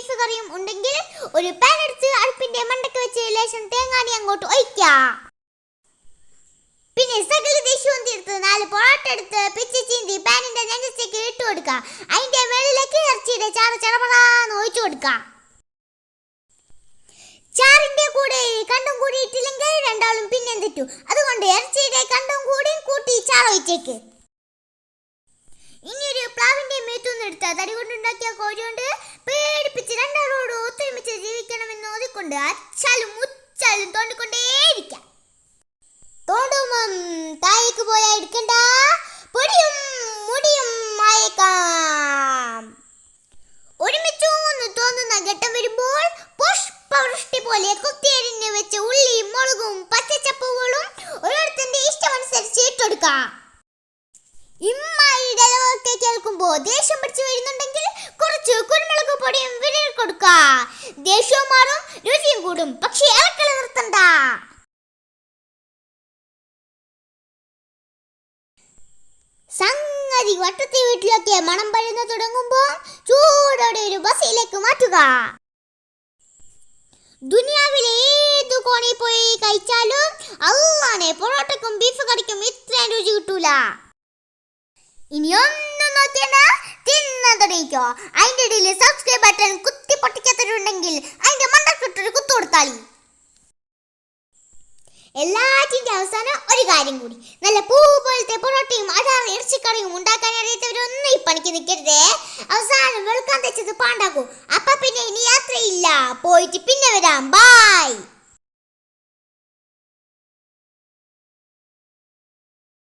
Beef കറിയും ഉണ്ടെങ്കിൽ ഒരു പാൻ എടുത്ത് അടുപ്പിന്റെ മണ്ടയ്ക്ക് വെച്ച് ലേശം തേങ്ങാനി അങ്ങോട്ട് ഒഴിക്കാം. പിന്നെ സകല ദേശവും തീർത്ത് 4 പൊറോട്ട എടുത്ത് പിച്ചി ചീന്തി പാനിന്റെ നെഞ്ചത്തേക്ക് ഇട്ട് കൊടുക്കുക. അതിന്റെ മേളിലേക്ക് ഇറച്ചിയുടെ ചാറ് ചടപടാന്ന് ഒഴിച്ചു കൊടുക്കുക. ചാറിന്റെ കൂടെ കണ്ടും കൂടി ഇട്ടില്ലെങ്കിൽ രണ്ടാളും പിന്നെ തെറ്റു. അതുകൊണ്ട് ഇറച്ചിയുടെ കണ്ടും കൂടി കൂട്ടി ചാറ് ഒഴിച്ചേക്ക്. ഇനി ഒരു പ്ലാവിന്റെ മേത്തുനിന്നെടുത്ത തടി കൊണ്ടുണ്ടാക്കിയ കോഴിയോണ്ട് പേടിപ്പിച്ച് രണ്ടാളോട് ഒത്തൊരുമിച്ച് ജീവിക്കണമെന്ന് ഓതിക്കൊണ്ട് അച്ചാലും മുച്ചാലും തോണ്ടിക്കൊണ്ടേയിരിക്കാം. തോണ്ടുമ്പം താഴേക്ക് പോയാ എടുക്കണ്ട, പൊടിയും മുടിയും ആയേക്കാം. ഒരുമിച്ചൂന്ന് തോന്നുന്ന ഘട്ടം വരുമ്പോൾ പുഷ്പവൃഷ്ടി പോലെ കുത്തിയരിഞ്ഞ് വെച്ച ഉള്ളിയും മുളകും പച്ചച്ചപ്പുകളും ഓരോരുത്തന്റെ ഇഷ്ടമനുസരിച്ച് ഇട്ടെടുക്കാം. ഇമ്മായിയുടെ ഡയലോഗൊക്കെ കേൾക്കുമ്പോ ദേഷ്യം പിടിച്ചു വരുന്നുണ്ടെങ്കിൽ കുറച്ച് കുരുമുളക് പൊടിയും വിരൽ കൊടുക്ക. ദേഷ്യവും മാറും, രുചിയും കൂടും. പക്ഷേ ഇളക്കളി നിർത്തണ്ട. സംഗതി വട്ടത്തി വീട്ടിലൊക്കെ മണം പഴുന്നു തുടങ്ങുമ്പോൾ ചൂടോടെ ഒരു ബസ്സിലേക്ക് മാറ്റുക. ദുനിയാവിലെ ഏതു കോണിൽ പോയി കഴിച്ചാലും അല്ലാനെ പൊറോട്ടക്കും ബീഫ് കറിക്കും ഇത്രയും രുചി കിട്ടൂല. ഇനി ഒന്നും നോക്കിയണ്ട, തിന്നാൻ തുടങ്ങിക്കോ. അതിന്റെ ഇടയിൽ സബ്സ്ക്രൈബ് ബട്ടൺ കുത്തി പൊട്ടിക്കാത്തവരുണ്ടെങ്കിൽ അതിന്റെ മണ്ടക്കിട്ടൊരു കുത്തു കൊടുത്താളി. എല്ലാറ്റിന്റെ അവസാനം ഒരു കാര്യം കൂടി, നല്ല പൂ പോലത്തെ പൊറോട്ടയും അടാറ് ഇറച്ചിക്കറിയും ഉണ്ടാക്കാൻ അറിയാത്തവരൊന്നും ഈ പണിക്ക് നിൽക്കരുതേ. അവസാനം വെളുക്കാൻ തെച്ചത് പാണ്ടാക്കൂ. അപ്പൊ പിന്നെ ഇനി യാത്രയില്ല, പോയിട്ട് പിന്നെ വരാം. ബൈ.